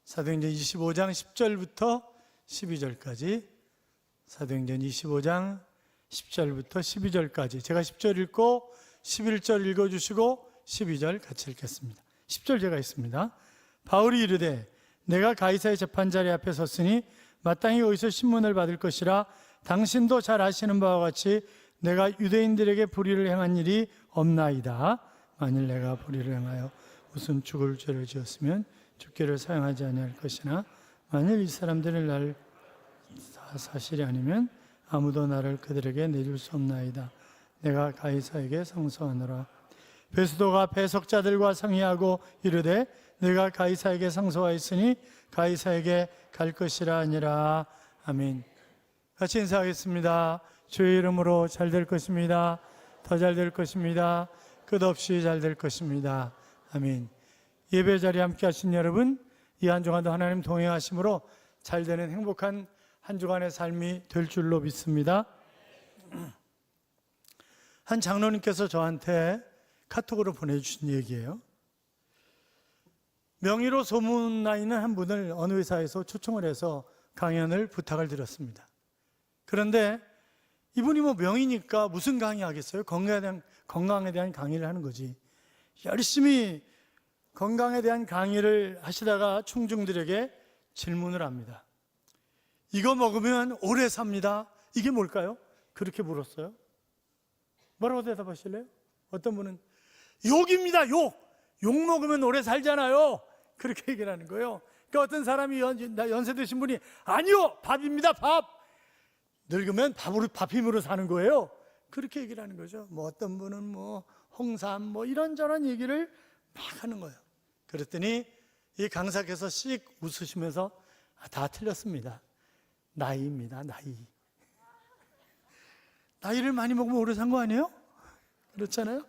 사도행전 25장 10절부터 12절까지, 사도행전 25장 10절부터 12절까지, 제가 10절 읽고 11절 읽어주시고 12절 같이 읽겠습니다. 10절 제가 읽습니다. 바울이 이르되 내가 가이사의 재판자리 앞에 섰으니 마땅히 여기서 신문을 받을 것이라. 당신도 잘 아시는 바와 같이 내가 유대인들에게 불의를 행한 일이 없나이다. 만일 내가 불의를 행하여 무슨 죽을 죄를 지었으면 죽기를 사용하지 아니할 것이나, 만일 이 사람들이 날 사실이 아니면 아무도 나를 그들에게 내줄 수 없나이다. 내가 가이사에게 상소하노라. 베스도가 배석자들과 상의하고 이르되 내가 가이사에게 상소하였으니 가이사에게 갈 것이라 하니라. 아멘. 같이 인사하겠습니다. 주의 이름으로 잘 될 것입니다. 더 잘 될 것입니다. 끝없이 잘 될 것입니다. 아멘. 예배 자리에 함께 하신 여러분, 이 한 주간도 하나님 동행하심으로 잘 되는 행복한 한 주간의 삶이 될 줄로 믿습니다. 한 장로님께서 저한테 카톡으로 보내주신 얘기예요. 명의로 소문나 있는 한 분을 어느 회사에서 초청을 해서 강연을 부탁을 드렸습니다. 그런데 이분이 뭐 명의니까 무슨 강의하겠어요? 건강에 대한 강의를 하는 거지. 열심히 건강에 대한 강의를 하시다가 충중들에게 질문을 합니다. 이거 먹으면 오래 삽니다. 이게 뭘까요? 그렇게 물었어요. 뭐라고 대답하실래요? 어떤 분은 욕입니다. 욕 먹으면 오래 살잖아요. 그렇게 얘기를 하는 거예요. 그러니까 어떤 사람이 연세 드신 분이 아니요, 밥입니다. 밥. 늙으면 밥 힘으로 사는 거예요. 그렇게 얘기를 하는 거죠. 뭐 어떤 분은 뭐 홍삼 뭐 이런저런 얘기를 막 하는 거예요. 그랬더니 이 강사께서 씩 웃으시면서 다 틀렸습니다. 나이입니다. 나이를 많이 먹으면 오래 산 거 아니에요? 그렇잖아요.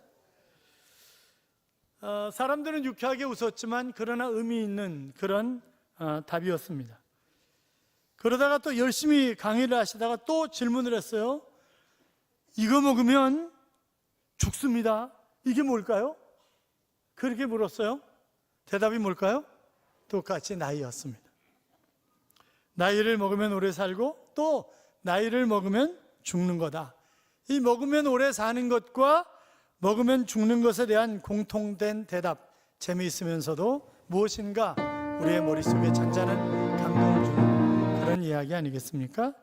사람들은 유쾌하게 웃었지만 그러나 의미 있는 그런 답이었습니다. 그러다가 또 열심히 강의를 하시다가 또 질문을 했어요. 이거 먹으면 죽습니다. 이게 뭘까요? 그렇게 물었어요. 대답이 뭘까요? 똑같이 나이였습니다. 나이를 먹으면 오래 살고 또 나이를 먹으면 죽는 거다. 이 먹으면 오래 사는 것과 먹으면 죽는 것에 대한 공통된 대답, 재미있으면서도 무엇인가 우리의 머릿속에 잔잔한 감동을 주는 그런 이야기 아니겠습니까?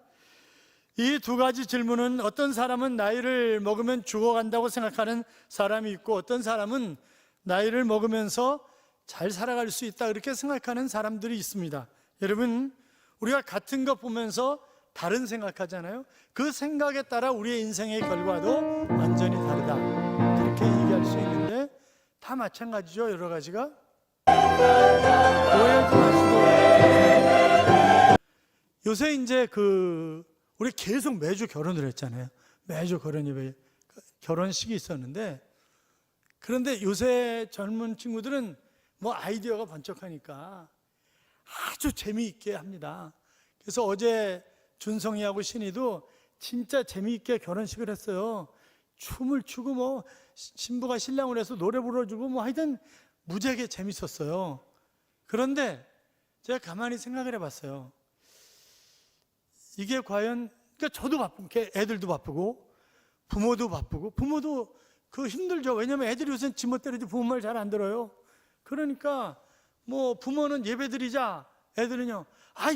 이 두 가지 질문은 어떤 사람은 나이를 먹으면 죽어간다고 생각하는 사람이 있고, 어떤 사람은 나이를 먹으면서 잘 살아갈 수 있다 그렇게 생각하는 사람들이 있습니다. 여러분, 우리가 같은 것 보면서 다른 생각하잖아요. 그 생각에 따라 우리의 인생의 결과도 완전히 다르다 그렇게 얘기할 수 있는데, 다 마찬가지죠. 여러 가지가 오해하지 마시고. 요새 이제 우리 계속 매주 결혼을 했잖아요. 매주 결혼식이 있었는데, 그런데 요새 젊은 친구들은 뭐 아이디어가 번쩍하니까 아주 재미있게 합니다. 그래서 어제 준성이하고 신이도 진짜 재미있게 결혼식을 했어요. 춤을 추고 뭐 신부가 신랑을 해서 노래 불러주고 뭐 하여튼 무지하게 재밌었어요. 그런데 제가 가만히 생각을 해봤어요. 이게 과연, 그러니까 저도 바쁘고 애들도 바쁘고 부모도 바쁘고, 부모도 힘들죠. 왜냐면 애들이 요새 지멋대로지 부모 말 잘 안 들어요. 그러니까 뭐 부모는 예배 드리자, 애들은요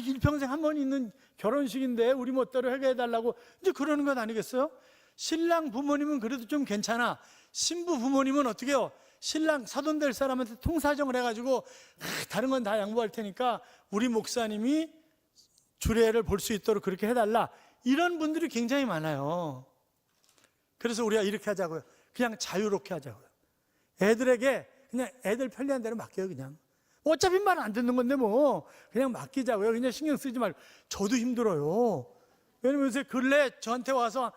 일평생 한 번 있는 결혼식인데 우리 멋대로 하게 해달라고 이제 그러는 것 아니겠어요? 신랑 부모님은 그래도 좀 괜찮아. 신부 부모님은 어떻게 해요? 신랑 사돈 될 사람한테 통사정을 해가지고 다른 건 다 양보할 테니까 우리 목사님이 주례를 볼 수 있도록 그렇게 해달라, 이런 분들이 굉장히 많아요. 그래서 우리가 이렇게 하자고요. 그냥 자유롭게 하자고요. 애들에게 그냥 애들 편리한 대로 맡겨요. 그냥 어차피 말 안 듣는 건데 뭐 그냥 맡기자고요. 그냥 신경 쓰지 말고. 저도 힘들어요. 왜냐면 요새 근래 저한테 와서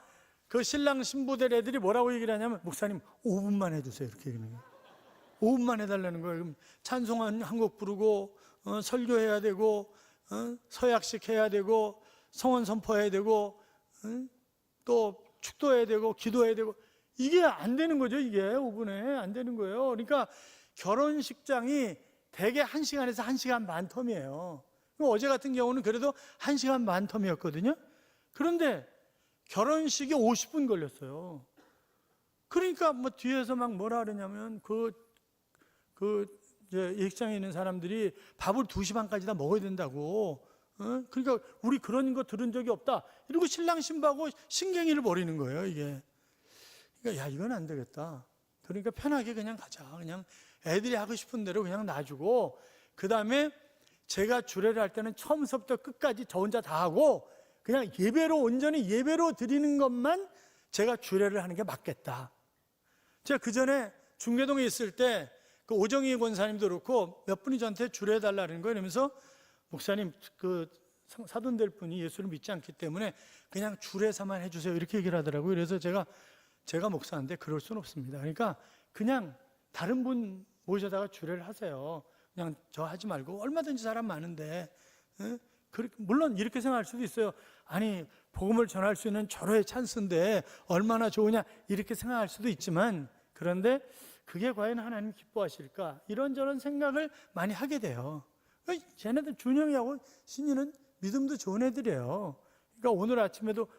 그 신랑 신부들 애들이 뭐라고 얘기를 하냐면, 목사님 5분만 해주세요 이렇게 얘기하는 거예요. 5분만 해달라는 거예요. 그럼 찬송 한 곡 부르고 설교해야 되고 서약식 해야 되고 성원 선포해야 되고 또 축도해야 되고 기도해야 되고, 이게 안 되는 거죠. 이게 5분에 안 되는 거예요. 그러니까 결혼식장이 대개 1시간에서 1시간 반 텀이에요. 어제 같은 경우는 그래도 1시간 반 텀이었거든요. 그런데 결혼식이 50분 걸렸어요. 그러니까 뭐 뒤에서 막 뭐라 그러냐면 예식장에 있는 사람들이 밥을 2시 반까지 다 먹어야 된다고. 그러니까 우리 그런 거 들은 적이 없다. 이러고 신랑 신부하고 신경이를 벌이는 거예요, 이게. 그러니까 야, 이건 안 되겠다. 그러니까 편하게 그냥 가자. 그냥 애들이 하고 싶은 대로 그냥 놔주고, 그 다음에 제가 주례를 할 때는 처음부터 끝까지 저 혼자 다 하고 그냥 예배로, 온전히 예배로 드리는 것만 제가 주례를 하는 게 맞겠다. 제가 그 전에 중계동에 있을 때 그 오정희 권사님도 그렇고 몇 분이 저한테 주례해 달라는 거예요. 이러면서 목사님, 그 사돈될 분이 예수를 믿지 않기 때문에 그냥 주례사만 해주세요, 이렇게 얘기를 하더라고요. 그래서 제가 목사인데 그럴 수는 없습니다. 그러니까 그냥 다른 분 모셔다가 주례를 하세요. 그냥 저 하지 말고. 얼마든지 사람 많은데. 물론 이렇게 생각할 수도 있어요. 아니, 복음을 전할 수 있는 절호의 찬스인데 얼마나 좋으냐, 이렇게 생각할 수도 있지만, 그런데 그게 과연 하나님 기뻐하실까, 이런저런 생각을 많이 하게 돼요. 쟤네들 준영이하고 신이는 믿음도 좋은 애들이에요. 그러니까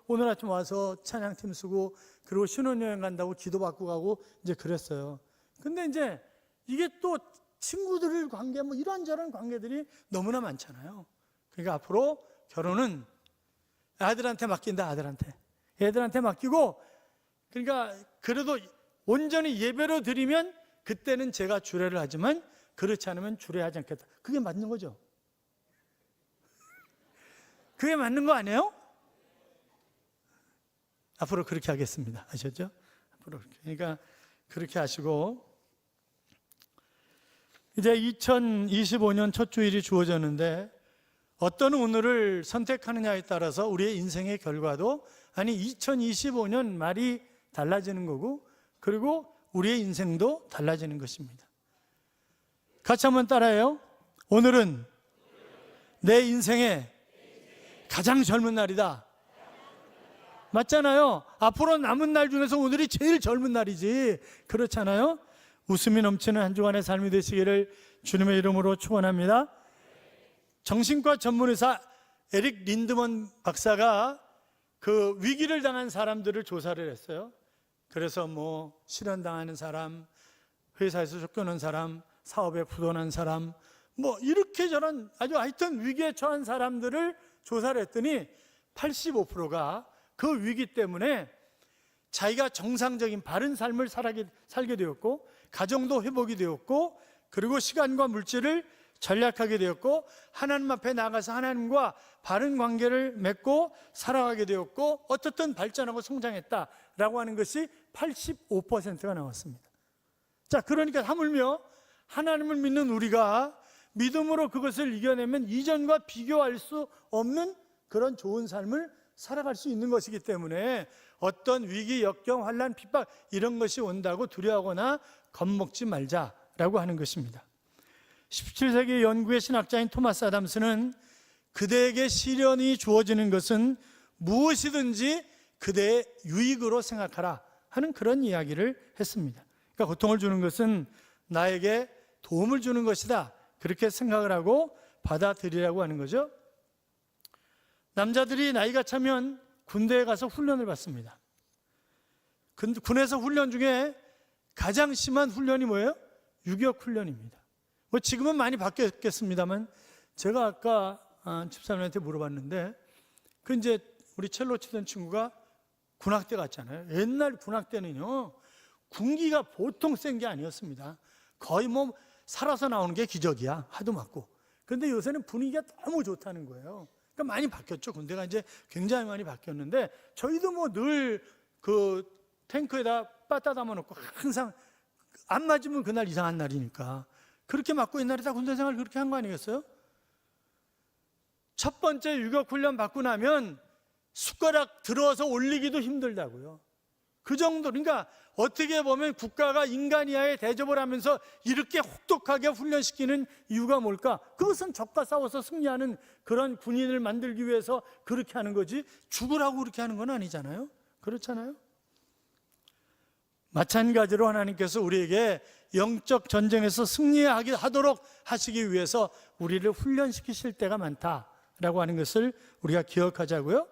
오늘 아침 와서 찬양팀 쓰고, 그리고 신혼여행 간다고 기도받고 가고 이제 그랬어요. 근데 이제 이게 또 친구들 관계, 뭐 이런저런 관계들이 너무나 많잖아요. 그러니까 앞으로 결혼은 아들한테 맡긴다. 애들한테 맡기고, 그러니까 그래도 온전히 예배로 드리면 그때는 제가 주례를 하지만 그렇지 않으면 주례하지 않겠다. 그게 맞는 거죠? 그게 맞는 거 아니에요? 앞으로 그렇게 하겠습니다. 아셨죠? 앞으로 그러니까 그렇게 하시고, 이제 2025년 첫 주일이 주어졌는데 어떤 오늘을 선택하느냐에 따라서 우리의 인생의 결과도, 아니 2025년 말이 달라지는 거고, 그리고 우리의 인생도 달라지는 것입니다. 같이 한번 따라해요. 오늘은 내 인생의 가장 젊은 날이다. 맞잖아요. 앞으로 남은 날 중에서 오늘이 제일 젊은 날이지. 그렇잖아요. 웃음이 넘치는 한 주간의 삶이 되시기를 주님의 이름으로 축원합니다. 정신과 전문의사 에릭 린드먼 박사가 그 위기를 당한 사람들을 조사를 했어요. 그래서 뭐 실현당하는 사람, 회사에서 쫓겨난 사람, 사업에 부도난 사람, 뭐 이렇게 저런 아주 하여튼 위기에 처한 사람들을 조사를 했더니 85%가 그 위기 때문에 자기가 정상적인 바른 삶을 살게 되었고, 가정도 회복이 되었고, 그리고 시간과 물질을 전략하게 되었고, 하나님 앞에 나가서 하나님과 바른 관계를 맺고 살아가게 되었고, 어떻든 발전하고 성장했다라고 하는 것이 85%가 나왔습니다. 자, 그러니까 하물며 하나님을 믿는 우리가 믿음으로 그것을 이겨내면 이전과 비교할 수 없는 그런 좋은 삶을 살아갈 수 있는 것이기 때문에 어떤 위기, 역경, 환난, 핍박 이런 것이 온다고 두려워하거나 겁먹지 말자라고 하는 것입니다. 17세기 영국의 신학자인 토마스 아담스는 그대에게 시련이 주어지는 것은 무엇이든지 그대의 유익으로 생각하라 하는 그런 이야기를 했습니다. 그러니까 고통을 주는 것은 나에게 도움을 주는 것이다, 그렇게 생각을 하고 받아들이라고 하는 거죠. 남자들이 나이가 차면 군대에 가서 훈련을 받습니다. 군에서 훈련 중에 가장 심한 훈련이 뭐예요? 유격 훈련입니다. 뭐 지금은 많이 바뀌었겠습니다만, 제가 아까 집사님한테 물어봤는데, 그 이제 우리 첼로 치던 친구가 군악대 갔잖아요. 옛날 군악대는요, 군기가 보통 센 게 아니었습니다. 거의 뭐 살아서 나오는 게 기적이야, 하도 맞고. 그런데 요새는 분위기가 너무 좋다는 거예요. 그러니까 많이 바뀌었죠. 군대가 이제 굉장히 많이 바뀌었는데, 저희도 뭐 늘 그 탱크에다 빠따 담아놓고 항상 안 맞으면 그날 이상한 날이니까 그렇게 맞고 옛날에 다 군대 생활 그렇게 한 거 아니겠어요? 첫 번째 유격훈련 받고 나면 숟가락 들어서 올리기도 힘들다고요. 그 정도. 그러니까 어떻게 보면 국가가 인간 이하에 대접을 하면서 이렇게 혹독하게 훈련시키는 이유가 뭘까? 그것은 적과 싸워서 승리하는 그런 군인을 만들기 위해서 그렇게 하는 거지, 죽으라고 그렇게 하는 건 아니잖아요. 그렇잖아요. 마찬가지로 하나님께서 우리에게 영적 전쟁에서 승리하도록 하시기 위해서 우리를 훈련시키실 때가 많다라고 하는 것을 우리가 기억하자고요.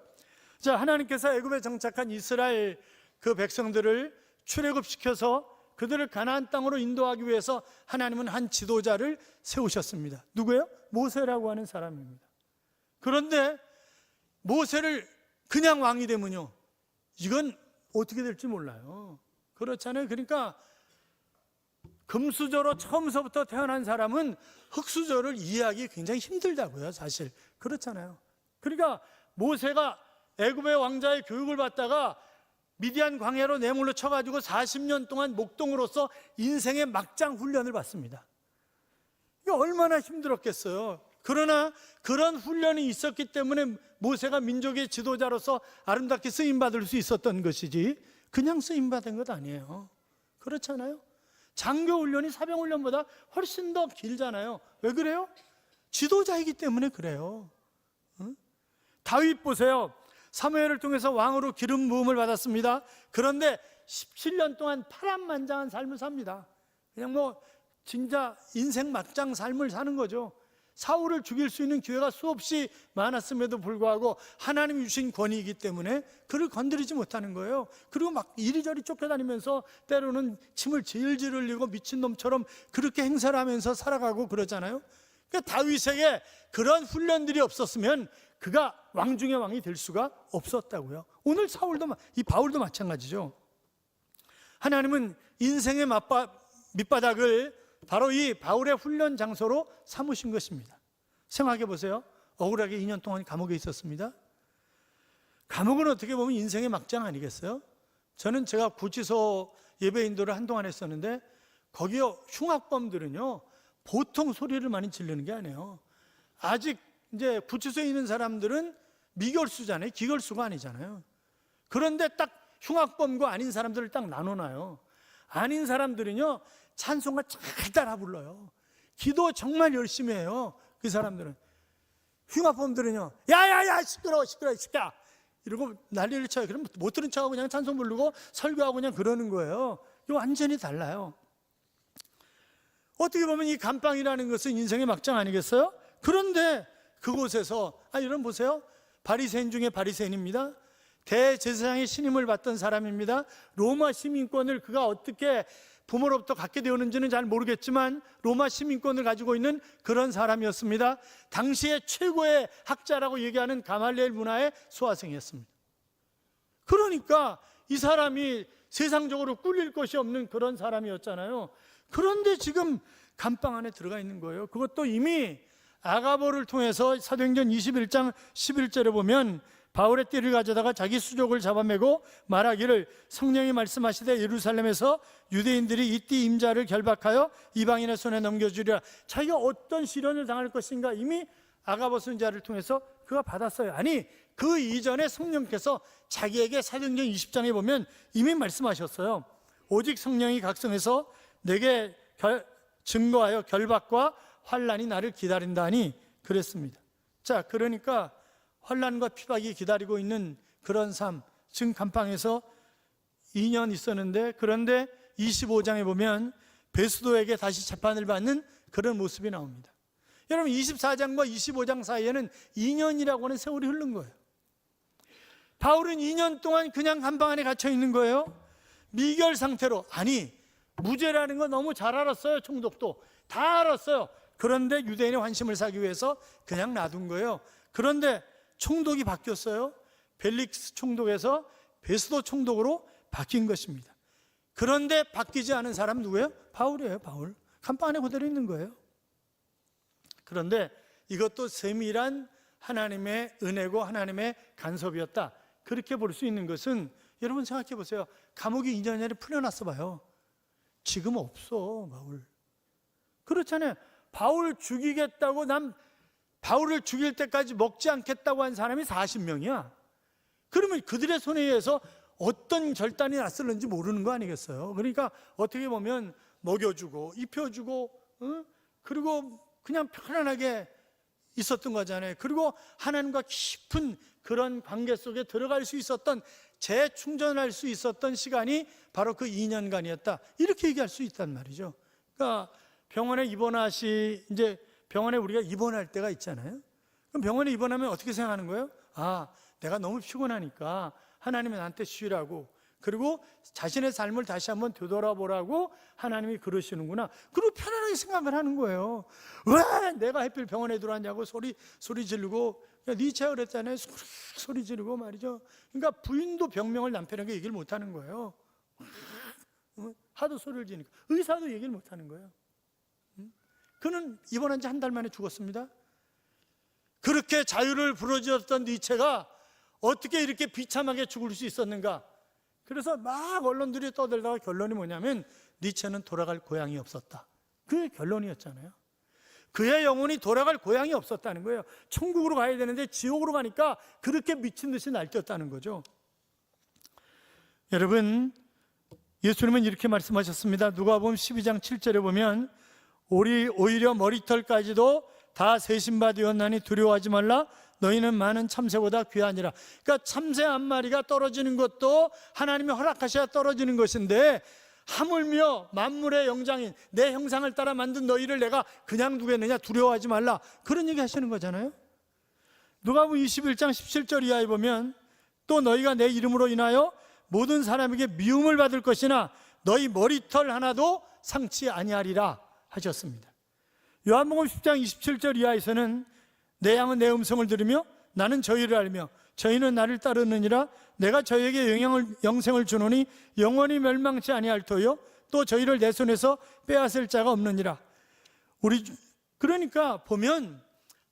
자, 하나님께서 애굽에 정착한 이스라엘 그 백성들을 출애굽시켜서 그들을 가나안 땅으로 인도하기 위해서 하나님은 한 지도자를 세우셨습니다. 누구예요? 모세라고 하는 사람입니다. 그런데 모세를 그냥 왕이 되면요, 이건 어떻게 될지 몰라요. 그렇잖아요. 그러니까 금수저로 처음서부터 태어난 사람은 흙수저를 이해하기 굉장히 힘들다고요, 사실. 그렇잖아요. 그러니까 모세가 애굽의 왕자의 교육을 받다가 미디안 광야로 내몰려 쳐가지고 40년 동안 목동으로서 인생의 막장 훈련을 받습니다. 이게 얼마나 힘들었겠어요. 그러나 그런 훈련이 있었기 때문에 모세가 민족의 지도자로서 아름답게 쓰임받을 수 있었던 것이지 그냥 쓰임받은 것 아니에요. 그렇잖아요. 장교 훈련이 사병 훈련보다 훨씬 더 길잖아요. 왜 그래요? 지도자이기 때문에 그래요. 응? 다윗 보세요. 사무엘을 통해서 왕으로 기름 부음을 받았습니다. 그런데 17년 동안 파란만장한 삶을 삽니다. 그냥 진짜 인생 막장 삶을 사는 거죠. 사울을 죽일 수 있는 기회가 수없이 많았음에도 불구하고 하나님이 주신 권위이기 때문에 그를 건드리지 못하는 거예요. 그리고 막 이리저리 쫓겨다니면서 때로는 침을 질질 흘리고 미친놈처럼 그렇게 행사를 하면서 살아가고 그러잖아요. 그러니까 다윗에게 그런 훈련들이 없었으면 그가 왕 중의 왕이 될 수가 없었다고요. 오늘 이 바울도 마찬가지죠. 하나님은 인생의 밑바닥을 바로 이 바울의 훈련 장소로 삼으신 것입니다. 생각해 보세요. 억울하게 2년 동안 감옥에 있었습니다. 감옥은 어떻게 보면 인생의 막장 아니겠어요? 저는 제가 구치소 예배 인도를 한동안 했었는데 거기요, 흉악범들은요 보통 소리를 많이 지르는 게 아니에요. 아직 이제 구치소에 있는 사람들은 미결수잖아요. 기결수가 아니잖아요. 그런데 딱 흉악범과 아닌 사람들을 딱 나눠놔요. 아닌 사람들은요 찬송가 잘 따라 불러요. 기도 정말 열심히 해요. 그 사람들은. 흉악범들은요, 야야야 시끄러워 이러고 난리를 쳐요. 그럼 못 들은 척하고 그냥 찬송 부르고 설교하고 그냥 그러는 거예요. 이거 완전히 달라요. 어떻게 보면 이 감방이라는 것은 인생의 막장 아니겠어요? 그런데 그곳에서 여러분 보세요. 바리새인 중에 바리새인입니다. 대제사장의 신임을 받던 사람입니다. 로마 시민권을 그가 어떻게 부모로부터 갖게 되었는지는 잘 모르겠지만 로마 시민권을 가지고 있는 그런 사람이었습니다. 당시의 최고의 학자라고 얘기하는 가말리엘 문화의 수화생이었습니다. 그러니까 이 사람이 세상적으로 꿀릴 것이 없는 그런 사람이었잖아요. 그런데 지금 감방 안에 들어가 있는 거예요. 그것도 이미 아가보를 통해서 사도행전 21장 11절에 보면 바울의 띠를 가져다가 자기 수족을 잡아매고 말하기를 성령이 말씀하시되 예루살렘에서 유대인들이 이 띠 임자를 결박하여 이방인의 손에 넘겨주리라. 자기가 어떤 시련을 당할 것인가 이미 아가보 선지자를 통해서 그가 받았어요. 아니 그 이전에 성령께서 자기에게 사도행전 20장에 보면 이미 말씀하셨어요. 오직 성령이 각성해서 내게 증거하여 결박과 환난이 나를 기다린다 하니 그랬습니다. 자, 그러니까 환난과 핍박이 기다리고 있는 그런 삶, 지금 감방에서 2년 있었는데 그런데 25장에 보면 베스도에게 다시 재판을 받는 그런 모습이 나옵니다. 여러분 24장과 25장 사이에는 2년이라고 하는 세월이 흐른 거예요. 바울은 2년 동안 그냥 감방 안에 갇혀 있는 거예요. 미결 상태로. 아니 무죄라는 거 너무 잘 알았어요. 총독도 다 알았어요. 그런데 유대인의 환심을 사기 위해서 그냥 놔둔 거예요. 그런데 총독이 바뀌었어요. 벨릭스 총독에서 베스도 총독으로 바뀐 것입니다. 그런데 바뀌지 않은 사람 누구예요? 바울이에요. 바울. 감방 안에 그대로 있는 거예요. 그런데 이것도 세밀한 하나님의 은혜고 하나님의 간섭이었다. 그렇게 볼 수 있는 것은 여러분 생각해 보세요. 감옥이 2년 전에 풀려났어 봐요. 지금 없어 바울. 그렇잖아요. 바울 죽이겠다고 바울을 죽일 때까지 먹지 않겠다고 한 사람이 40명이야. 그러면 그들의 손에 의해서 어떤 결단이 났을는지 모르는 거 아니겠어요? 그러니까 어떻게 보면 먹여주고 입혀주고 그리고 그냥 편안하게 있었던 거잖아요. 그리고 하나님과 깊은 그런 관계 속에 들어갈 수 있었던, 재충전할 수 있었던 시간이 바로 그 2년간이었다. 이렇게 얘기할 수 있단 말이죠. 그러니까 병원에 이제 병원에 우리가 입원할 때가 있잖아요. 그럼 병원에 입원하면 어떻게 생각하는 거예요? 아, 내가 너무 피곤하니까 하나님이 나한테 쉬라고, 그리고 자신의 삶을 다시 한번 되돌아보라고 하나님이 그러시는구나. 그리고 편안하게 생각을 하는 거예요. 왜 내가 하필 병원에 들어왔냐고 소리 지르고, 니체가 그랬잖아요. 소리 지르고 말이죠. 그러니까 부인도 병명을 남편에게 얘기를 못하는 거예요. 하도 소리를 지르니까. 의사도 얘기를 못하는 거예요. 그는 입원한 지 한 달 만에 죽었습니다. 그렇게 자유를 부르짖었던 니체가 어떻게 이렇게 비참하게 죽을 수 있었는가? 그래서 막 언론들이 떠들다가 결론이 뭐냐면 니체는 돌아갈 고향이 없었다. 그게 결론이었잖아요. 그의 영혼이 돌아갈 고향이 없었다는 거예요. 천국으로 가야 되는데 지옥으로 가니까 그렇게 미친 듯이 날뛰었다는 거죠. 여러분, 예수님은 이렇게 말씀하셨습니다. 누가복음 12장 7절에 보면 오히려 머리털까지도 다 세신받으었나니 두려워하지 말라. 너희는 많은 참새보다 귀하니라. 그러니까 참새 한 마리가 떨어지는 것도 하나님이 허락하셔야 떨어지는 것인데, 하물며 만물의 영장인 내 형상을 따라 만든 너희를 내가 그냥 두겠느냐. 두려워하지 말라. 그런 얘기 하시는 거잖아요. 누가복음 21장 17절 이하에 보면 또 너희가 내 이름으로 인하여 모든 사람에게 미움을 받을 것이나 너희 머리털 하나도 상치 아니하리라 하셨습니다. 요한복음 10장 27절 이하에서는 내 양은 내 음성을 들으며 나는 저희를 알며 저희는 나를 따르느니라. 내가 저희에게 영생을 주노니 영원히 멸망치 아니할 터요 또 저희를 내 손에서 빼앗을 자가 없느니라. 그러니까 보면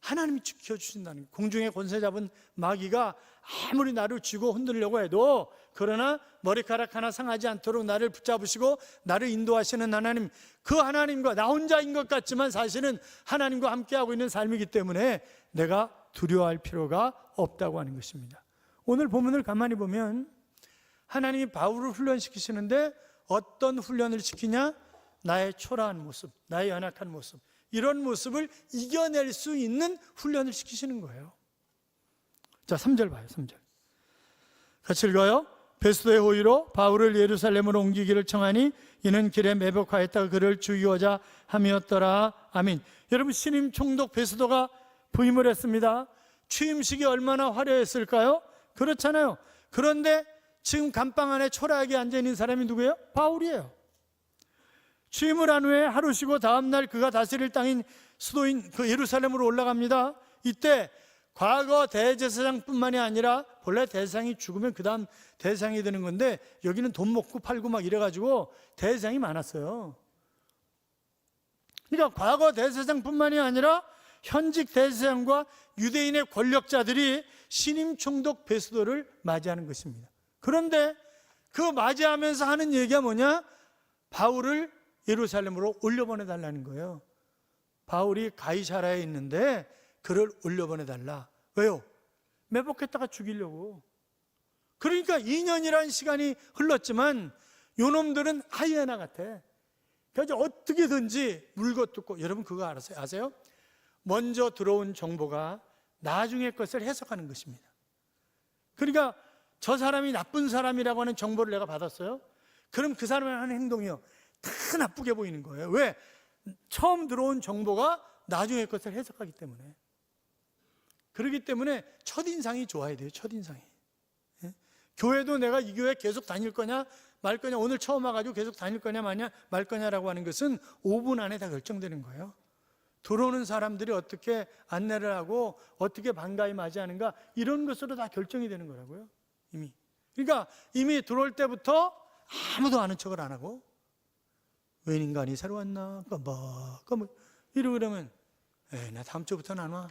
하나님이 지켜주신다는 거예요. 공중에 권세 잡은 마귀가 아무리 나를 쥐고 흔들려고 해도, 그러나 머리카락 하나 상하지 않도록 나를 붙잡으시고 나를 인도하시는 하나님, 그 하나님과 나 혼자인 것 같지만 사실은 하나님과 함께하고 있는 삶이기 때문에 내가 두려워할 필요가 없다고 하는 것입니다. 오늘 본문을 가만히 보면 하나님이 바울을 훈련시키시는데 어떤 훈련을 시키냐? 나의 초라한 모습, 나의 연약한 모습, 이런 모습을 이겨낼 수 있는 훈련을 시키시는 거예요. 자, 3절 봐요. 3절 같이 읽어요. 베스도의 호의로 바울을 예루살렘으로 옮기기를 청하니 이는 길에 매복하였다가 그를 죽이고자 함이었더라. 아멘. 여러분, 신임 총독 베스도가 부임을 했습니다. 취임식이 얼마나 화려했을까요? 그렇잖아요. 그런데 지금 감방 안에 초라하게 앉아있는 사람이 누구예요? 바울이에요. 취임을 한 후에 하루 쉬고 다음날 그가 다스릴 땅인 수도인 그 예루살렘으로 올라갑니다. 이때 과거 대제사장뿐만이 아니라 본래 대제사장이 죽으면 그 다음 대제사장이 되는 건데, 여기는 돈 먹고 팔고 막 이래가지고 대제사장이 많았어요. 그러니까 과거 대제사장뿐만이 아니라 현직 대제사장과 유대인의 권력자들이 신임 총독 베스도를 맞이하는 것입니다. 그런데 그 맞이하면서 하는 얘기가 뭐냐? 바울을 예루살렘으로 올려보내달라는 거예요. 바울이 가이사라에 있는데 그를 올려보내달라. 왜요? 매복했다가 죽이려고. 그러니까 2년이라는 시간이 흘렀지만 요놈들은 하이에나 같아. 그래서 어떻게든지 물고 뜯고. 여러분 그거 아세요? 먼저 들어온 정보가 나중에 것을 해석하는 것입니다. 그러니까 저 사람이 나쁜 사람이라고 하는 정보를 내가 받았어요. 그럼 그 사람이 하는 행동이요, 다 나쁘게 보이는 거예요. 왜? 처음 들어온 정보가 나중에 것을 해석하기 때문에. 그렇기 때문에 첫인상이 좋아야 돼요. 첫인상이. 예? 교회도 내가 이 교회 계속 다닐 거냐 말 거냐, 오늘 처음 와가지고 계속 다닐 거냐 말 거냐라고 하는 것은 5분 안에 다 결정되는 거예요. 들어오는 사람들이 어떻게 안내를 하고 어떻게 반가이 맞이하는가, 이런 것으로 다 결정이 되는 거라고요. 이미. 그러니까 이미 들어올 때부터 아무도 아는 척을 안 하고, 웬 인간이 새로 왔나 이러고 그러면 나 다음 주부터는 안 와.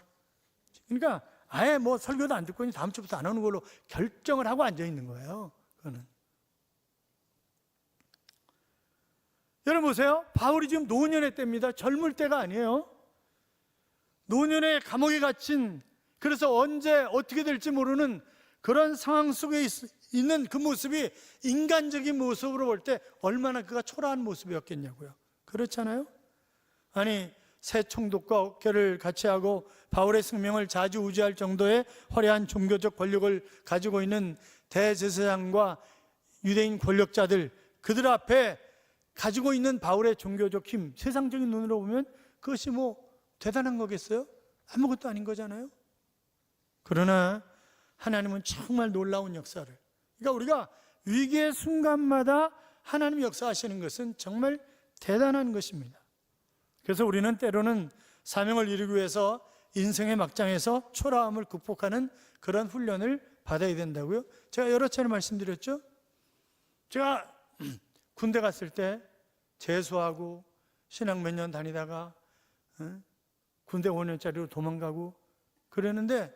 그러니까 아예 뭐 설교도 안 듣고 다음 주부터 안 오는 걸로 결정을 하고 앉아 있는 거예요. 그거는. 여러분 보세요. 바울이 지금 노년의 때입니다. 젊을 때가 아니에요. 노년의 감옥에 갇힌, 그래서 언제 어떻게 될지 모르는 그런 상황 속에 있는 그 모습이 인간적인 모습으로 볼 때 얼마나 그가 초라한 모습이었겠냐고요. 그렇잖아요? 아니, 새 총독과 어깨를 같이 하고 바울의 생명을 좌지우지할 정도의 화려한 종교적 권력을 가지고 있는 대제사장과 유대인 권력자들, 그들 앞에 가지고 있는 바울의 종교적 힘, 세상적인 눈으로 보면 그것이 뭐 대단한 거겠어요? 아무것도 아닌 거잖아요. 그러나 하나님은 정말 놀라운 역사를, 그러니까 우리가 위기의 순간마다 하나님이 역사하시는 것은 정말 대단한 것입니다. 그래서 우리는 때로는 사명을 이루기 위해서 인생의 막장에서 초라함을 극복하는 그런 훈련을 받아야 된다고요. 제가 여러 차례 말씀드렸죠. 제가 군대 갔을 때 재수하고 신학 몇 년 다니다가 군대 5년짜리로 도망가고 그랬는데,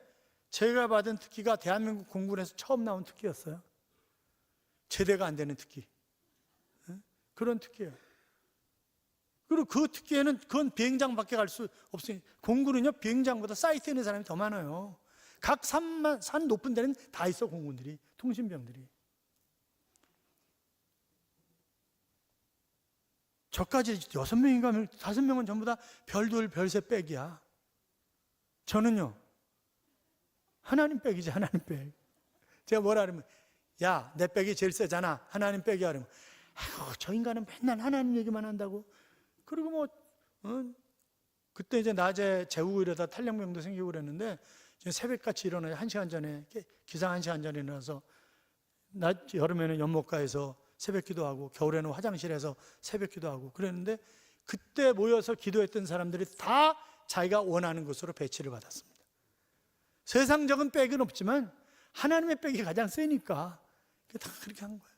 제가 받은 특기가 대한민국 공군에서 처음 나온 특기였어요. 제대가 안 되는 특기. 그런 특기예요. 그리고 그 특기에는 그건 비행장밖에 갈 수 없으니, 공군은요 비행장보다 사이트에 있는 사람이 더 많아요. 각 산 높은 데는 다 있어, 공군들이, 통신병들이. 저까지 6명인가 5명은 전부 다 별둘 별셋 백이야. 저는요 하나님 백이지, 하나님 백. 제가 뭐라 그러면, 야, 내 백이 제일 세잖아, 하나님 백이야. 그러면 아이고, 저 인간은 맨날 하나님 얘기만 한다고. 그리고 뭐 그때 이제 낮에 재우고 이러다 탈량병도 생기고 그랬는데, 새벽같이 일어나요. 1시간 전에, 기상 1시간 전에 일어나서, 낮 여름에는 연못가에서 새벽 기도하고, 겨울에는 화장실에서 새벽 기도하고 그랬는데, 그때 모여서 기도했던 사람들이 다 자기가 원하는 곳으로 배치를 받았습니다. 세상적인 백은 없지만 하나님의 백이 가장 세니까 다 그렇게 한 거예요.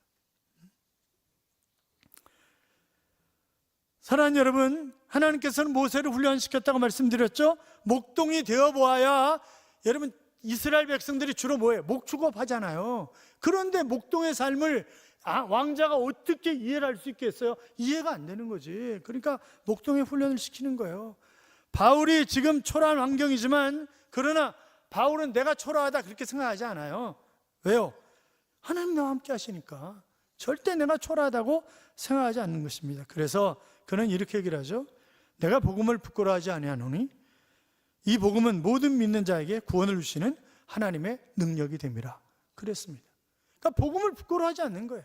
사랑하는 여러분, 하나님께서는 모세를 훈련시켰다고 말씀드렸죠. 목동이 되어보아야, 여러분 이스라엘 백성들이 주로 뭐예요? 목축업 하잖아요. 그런데 목동의 삶을 왕자가 어떻게 이해를 할 수 있겠어요? 이해가 안 되는 거지. 그러니까 목동의 훈련을 시키는 거예요. 바울이 지금 초라한 환경이지만, 그러나 바울은 내가 초라하다 그렇게 생각하지 않아요. 왜요? 하나님 나와 함께 하시니까 절대 내가 초라하다고 생각하지 않는 것입니다. 그래서 그는 이렇게 얘기를 하죠. 내가 복음을 부끄러워하지 아니하노니 이 복음은 모든 믿는 자에게 구원을 주시는 하나님의 능력이 됨이라 그랬습니다. 그러니까 복음을 부끄러워하지 않는 거예요.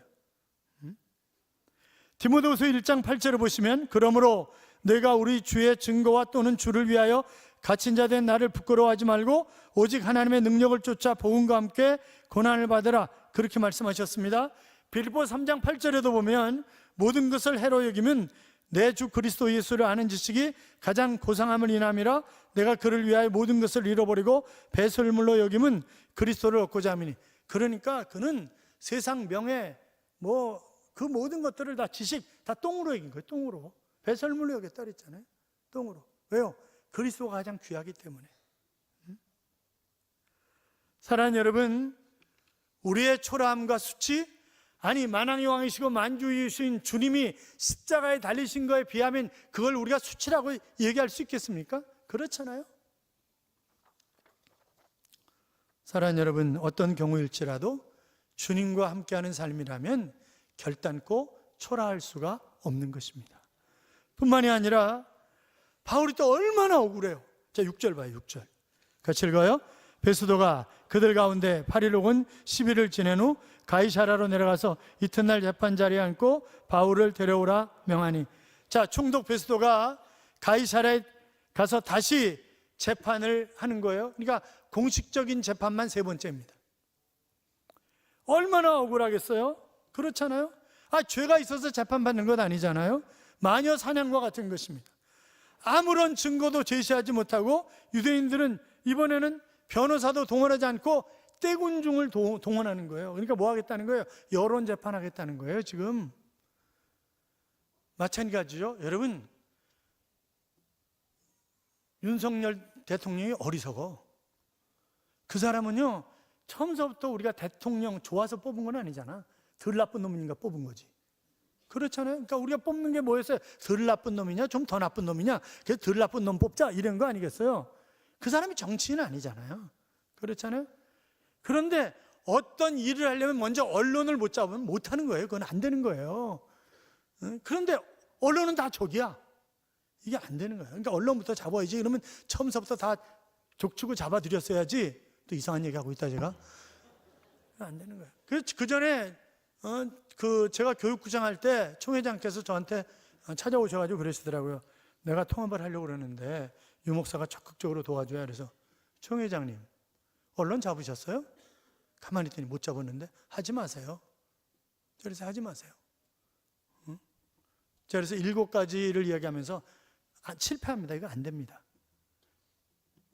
디모데후서 1장 8절을 보시면, 그러므로 내가 우리 주의 증거와 또는 주를 위하여 갇힌 자 된 나를 부끄러워하지 말고 오직 하나님의 능력을 쫓아 복음과 함께 고난을 받으라, 그렇게 말씀하셨습니다. 빌립보 3장 8절에도 보면, 모든 것을 해로 여기면 내 주 그리스도 예수를 아는 지식이 가장 고상함을 인함이라, 내가 그를 위하여 모든 것을 잃어버리고 배설물로 여기면 그리스도를 얻고자 함이니. 그러니까 그는 세상 명예, 그 모든 것들을 다, 지식 다 똥으로 여긴 거예요. 똥으로. 배설물로 여겼다 그랬잖아요. 똥으로. 왜요? 그리스도가 가장 귀하기 때문에. 사랑하는 여러분, 우리의 초라함과 수치, 아니 만왕의 왕이시고 만주이신 주님이 십자가에 달리신 거에 비하면 그걸 우리가 수치라고 얘기할 수 있겠습니까? 그렇잖아요. 사랑하는 여러분, 어떤 경우일지라도 주님과 함께하는 삶이라면 결단코 초라할 수가 없는 것입니다. 뿐만이 아니라 바울이 또 얼마나 억울해요. 자, 6절 봐요. 6절 같이 읽어요. 베스도가 그들 가운데 8일 혹은 10일을 지낸 후 가이사라로 내려가서 이튿날 재판 자리에 앉고 바울을 데려오라 명하니. 자, 총독 베스도가 가이사라에 가서 다시 재판을 하는 거예요. 그러니까 공식적인 재판만 3번째입니다. 얼마나 억울하겠어요? 그렇잖아요. 죄가 있어서 재판받는 것 아니잖아요. 마녀 사냥과 같은 것입니다. 아무런 증거도 제시하지 못하고 유대인들은 이번에는 변호사도 동원하지 않고 떼군중을 동원하는 거예요. 그러니까 뭐 하겠다는 거예요? 여론 재판하겠다는 거예요. 지금 마찬가지죠. 여러분, 윤석열 대통령이 어리석어. 그 사람은요, 처음부터 우리가 대통령 좋아서 뽑은 건 아니잖아. 덜 나쁜 놈이니까 뽑은 거지. 그렇잖아요. 그러니까 우리가 뽑는 게 뭐였어요? 덜 나쁜 놈이냐, 좀 더 나쁜 놈이냐, 그래서 덜 나쁜 놈 뽑자, 이런 거 아니겠어요? 그 사람이 정치인은 아니잖아요. 그렇잖아요. 그런데 어떤 일을 하려면 먼저 언론을 못 잡으면 못 하는 거예요. 그건 안 되는 거예요. 그런데 언론은 다 적이야. 이게 안 되는 거예요. 그러니까 언론부터 잡아야지. 그러면 처음서부터 다 족치고 잡아드렸어야지. 또 이상한 얘기하고 있다 제가. 안 되는 거예요. 그 전에 제가 교육구장 할 때 총회장께서 저한테 찾아오셔가지고 그러시더라고요. 내가 통합을 하려고 그러는데 유 목사가 적극적으로 도와줘야. 그래서 총회장님 언론 잡으셨어요? 가만히 있더니 못 잡았는데. 하지 마세요. 그래서 하지 마세요. 그래서 7가지를 이야기하면서 실패합니다. 이거 안 됩니다.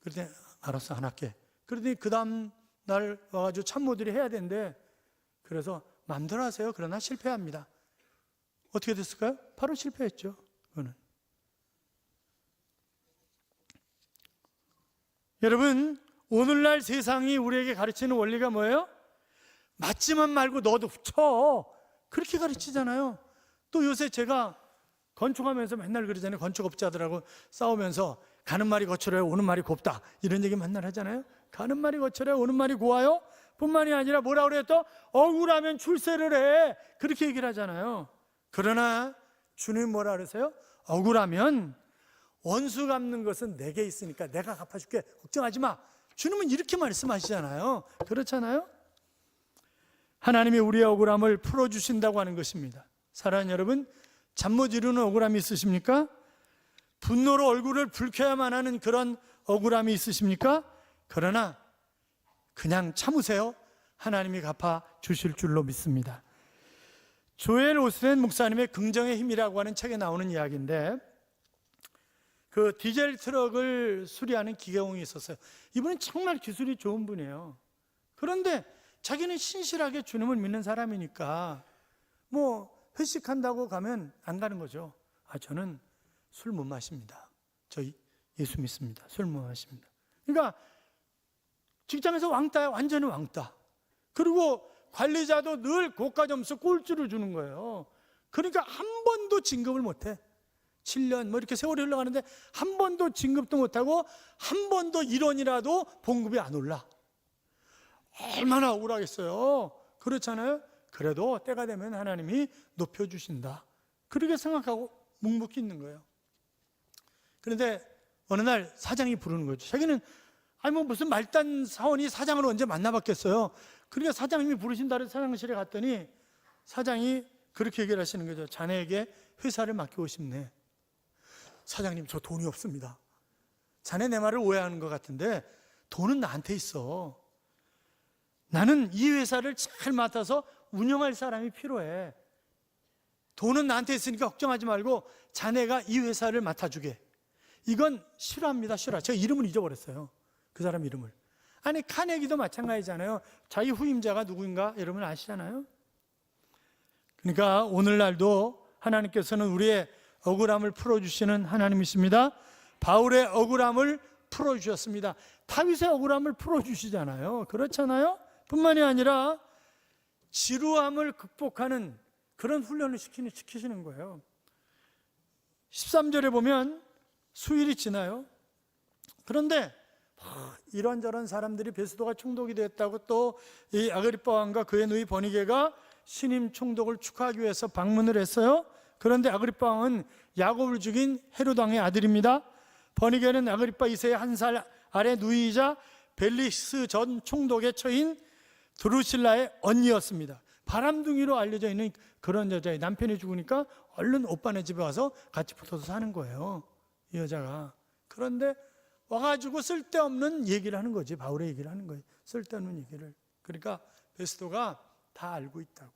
그랬더니 알았어, 안 할게. 그러더니 그 다음 날 와가지고 참모들이 해야 되는데, 그래서 마음대로 하세요. 그러나 실패합니다. 어떻게 됐을까요? 바로 실패했죠. 그거는. 여러분, 오늘날 세상이 우리에게 가르치는 원리가 뭐예요? 맞지만 말고 너도 쳐. 그렇게 가르치잖아요. 또 요새 제가 건축하면서 맨날 그러잖아요. 건축업자들하고 싸우면서 가는 말이 거칠어요, 오는 말이 곱다, 이런 얘기 맨날 하잖아요. 가는 말이 거칠어요, 오는 말이 고와요 뿐만이 아니라 뭐라 그래요? 또 억울하면 출세를 해, 그렇게 얘기를 하잖아요. 그러나 주님 뭐라 그러세요? 억울하면 원수 갚는 것은 내게 있으니까 내가 갚아줄게, 걱정하지 마. 주님은 이렇게 말씀하시잖아요. 그렇잖아요. 하나님이 우리의 억울함을 풀어주신다고 하는 것입니다. 사랑하는 여러분, 잠 못 이루는 억울함이 있으십니까? 분노로 얼굴을 붉혀야만 하는 그런 억울함이 있으십니까? 그러나 그냥 참으세요. 하나님이 갚아주실 줄로 믿습니다. 조엘 오스덴 목사님의 긍정의 힘이라고 하는 책에 나오는 이야기인데, 그 디젤 트럭을 수리하는 기계공이 있었어요. 이분은 정말 기술이 좋은 분이에요. 그런데 자기는 신실하게 주님을 믿는 사람이니까 회식한다고 가면 안 가는 거죠. 저는 술 못 마십니다. 저 예수 믿습니다. 술 못 마십니다. 그러니까 직장에서 왕따야, 완전히 왕따. 그리고 관리자도 늘 고가 점수 꼴찌를 주는 거예요. 그러니까 한 번도 진급을 못해. 7년 이렇게 세월이 흘러가는데 한 번도 진급도 못하고 한 번도 1원이라도 봉급이 안 올라. 얼마나 억울하겠어요. 그렇잖아요. 그래도 때가 되면 하나님이 높여주신다, 그렇게 생각하고 묵묵히 있는 거예요. 그런데 어느 날 사장이 부르는 거죠. 자기는 무슨 말단 사원이 사장을 언제 만나봤겠어요. 그러니까 사장님이 부르신다 해서 사장실에 갔더니 사장이 그렇게 얘기를 하시는 거죠. 자네에게 회사를 맡기고 싶네. 사장님, 저 돈이 없습니다. 자네 내 말을 오해하는 것 같은데 돈은 나한테 있어. 나는 이 회사를 잘 맡아서 운영할 사람이 필요해. 돈은 나한테 있으니까 걱정하지 말고 자네가 이 회사를 맡아주게. 이건 싫어합니다. 싫어. 제가 이름을 잊어버렸어요. 그 사람 이름을. 아니, 카네기도 마찬가지잖아요. 자기 후임자가 누구인가 여러분 아시잖아요. 그러니까 오늘날도 하나님께서는 우리의 억울함을 풀어주시는 하나님이십니다. 바울의 억울함을 풀어주셨습니다. 다윗의 억울함을 풀어주시잖아요. 그렇잖아요. 뿐만이 아니라 지루함을 극복하는 그런 훈련을 시키시는 거예요. 13절에 보면 수일이 지나요. 그런데 이런저런 사람들이 베스도가 총독이 됐다고, 또 이 아그리빠 왕과 그의 누이 버니게가 신임 총독을 축하하기 위해서 방문을 했어요. 그런데 아그리빠 왕은 야곱을 죽인 헤롯 왕의 아들입니다. 버니게는 아그리빠 2세의 1살 아래 누이이자 벨리스 전 총독의 처인 드루실라의 언니였습니다. 바람둥이로 알려져 있는 그런 여자의 남편이 죽으니까 얼른 오빠네 집에 와서 같이 붙어서 사는 거예요, 이 여자가. 그런데 와가지고 쓸데없는 얘기를 하는 거지. 바울의 얘기를 하는 거예요. 쓸데없는 얘기를. 그러니까 베스도가 다 알고 있다고.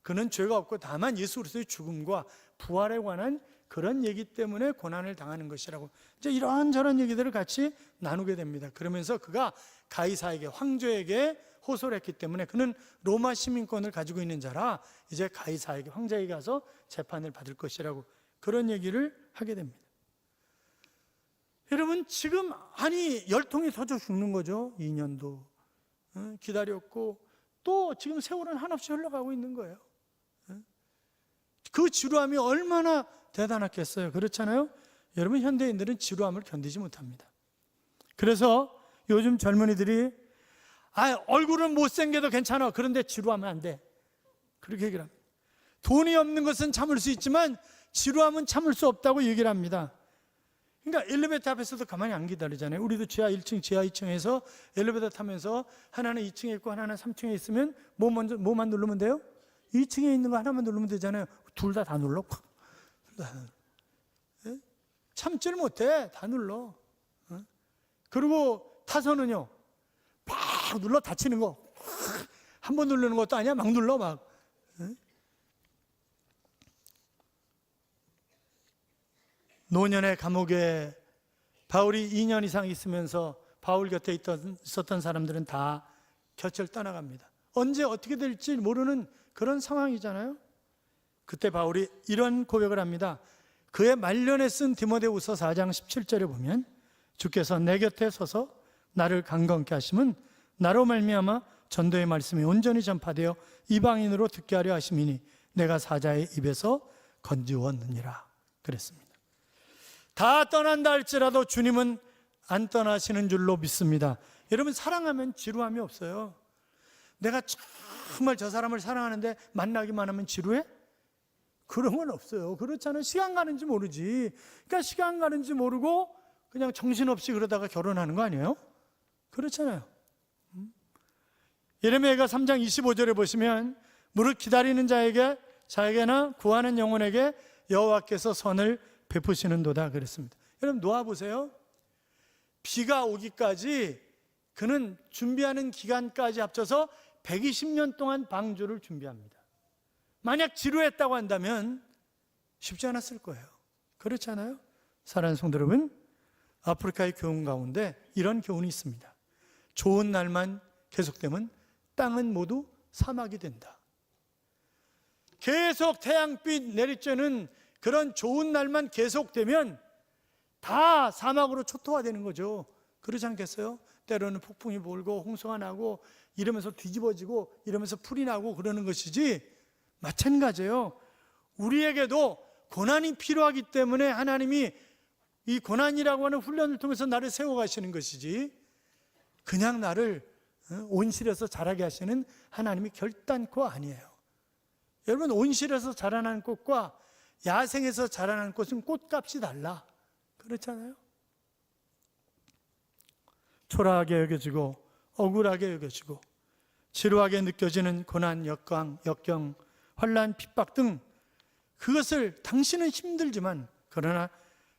그는 죄가 없고 다만 예수 그리스도의 죽음과 부활에 관한 그런 얘기 때문에 고난을 당하는 것이라고. 이제 이런저런 얘기들을 같이 나누게 됩니다. 그러면서 그가 가이사에게, 황제에게 호소를 했기 때문에 그는 로마 시민권을 가지고 있는 자라 이제 가이사에게, 황제에게 가서 재판을 받을 것이라고 그런 얘기를 하게 됩니다. 여러분, 지금 열통이 터져 죽는 거죠. 2년도 기다렸고 또 지금 세월은 한없이 흘러가고 있는 거예요. 그 지루함이 얼마나 대단하겠어요. 그렇잖아요. 여러분, 현대인들은 지루함을 견디지 못합니다. 그래서 요즘 젊은이들이 얼굴은 못생겨도 괜찮아, 그런데 지루하면 안 돼, 그렇게 얘기를 합니다. 돈이 없는 것은 참을 수 있지만 지루함은 참을 수 없다고 얘기를 합니다. 그러니까 엘리베이터 앞에서도 가만히 안 기다리잖아요. 우리도 지하 1층, 지하 2층에서 엘리베이터 타면서 하나는 2층에 있고 하나는 3층에 있으면 뭐만 누르면 돼요? 2층에 있는 거 하나만 누르면 되잖아요. 둘 다 눌러. 둘 다. 예? 참지를 못해. 다 눌러. 그리고 타서는요, 팍 눌러 다치는 거. 한 번 누르는 것도 아니야. 막 눌러 막. 노년의 감옥에 바울이 2년 이상 있으면서 바울 곁에 있었던 사람들은 다 곁을 떠나갑니다. 언제 어떻게 될지 모르는 그런 상황이잖아요. 그때 바울이 이런 고백을 합니다. 그의 말년에 쓴 디모데후서 4장 17절에 보면 주께서 내 곁에 서서 나를 강건케 하심은 나로 말미암아 전도의 말씀이 온전히 전파되어 이방인으로 듣게 하려 하심이니 내가 사자의 입에서 건지웠느니라 그랬습니다. 다 떠난다 할지라도 주님은 안 떠나시는 줄로 믿습니다. 여러분, 사랑하면 지루함이 없어요. 내가 정말 저 사람을 사랑하는데 만나기만 하면 지루해? 그런 건 없어요. 그렇잖아요. 시간 가는지 모르지. 그러니까 시간 가는지 모르고 그냥 정신없이 그러다가 결혼하는 거 아니에요? 그렇잖아요. 예레미야가 3장 25절에 보시면 무릇 기다리는 자에게나 구하는 영혼에게 여호와께서 선을 베푸시는도다 그랬습니다. 여러분, 놓아보세요. 비가 오기까지 그는 준비하는 기간까지 합쳐서 120년 동안 방주를 준비합니다. 만약 지루했다고 한다면 쉽지 않았을 거예요. 그렇지 않아요? 사랑하는 성도 여러분, 아프리카의 교훈 가운데 이런 교훈이 있습니다. 좋은 날만 계속되면 땅은 모두 사막이 된다. 계속 태양빛 내리쬐는 그런 좋은 날만 계속되면 다 사막으로 초토화되는 거죠. 그렇지 않겠어요? 때로는 폭풍이 불고 홍수가 나고 이러면서 뒤집어지고 이러면서 풀이 나고 그러는 것이지, 마찬가지예요. 우리에게도 고난이 필요하기 때문에 하나님이 이 고난이라고 하는 훈련을 통해서 나를 세워가시는 것이지, 그냥 나를 온실에서 자라게 하시는 하나님이 결단코 아니에요. 여러분, 온실에서 자라나는 꽃과 야생에서 자라나는 꽃은 꽃값이 달라. 그렇잖아요? 초라하게 여겨지고 억울하게 여겨지고 지루하게 느껴지는 고난, 역경, 환난, 핍박 등, 그것을 당신은 힘들지만 그러나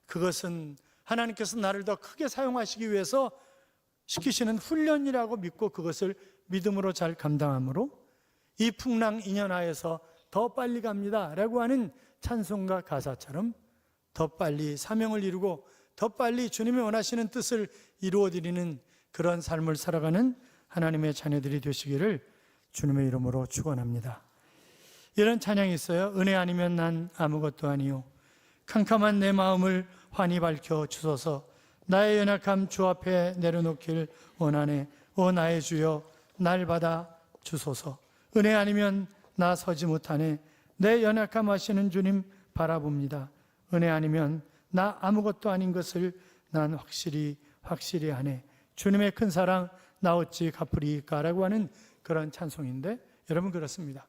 그것은 하나님께서 나를 더 크게 사용하시기 위해서 시키시는 훈련이라고 믿고 그것을 믿음으로 잘 감당함으로 이 풍랑 인연하에서 더 빨리 갑니다 라고 하는 찬송가 가사처럼 더 빨리 사명을 이루고 더 빨리 주님이 원하시는 뜻을 이루어드리는 그런 삶을 살아가는 하나님의 자녀들이 되시기를 주님의 이름으로 축원합니다. 이런 찬양이 있어요. 은혜 아니면 난 아무것도 아니요, 캄캄한 내 마음을 환히 밝혀 주소서. 나의 연약함 주 앞에 내려놓길 원하네. 오 나의 주여, 날 받아 주소서. 은혜 아니면 나 서지 못하네. 내 연약함 아시는 주님 바라봅니다. 은혜 아니면 나 아무것도 아닌 것을 난 확실히 아네. 주님의 큰 사랑 나 어찌 갚으리까 라고 하는 그런 찬송인데, 여러분, 그렇습니다.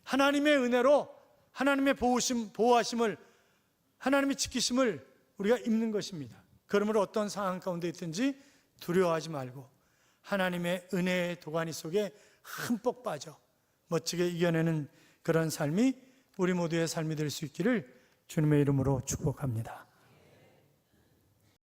하나님의 은혜로 하나님의 보호하심을, 하나님의 지키심을 우리가 입는 것입니다. 그러므로 어떤 상황 가운데 있든지 두려워하지 말고 하나님의 은혜의 도가니 속에 흠뻑 빠져 멋지게 이겨내는 그런 삶이 우리 모두의 삶이 될 수 있기를 주님의 이름으로 축복합니다.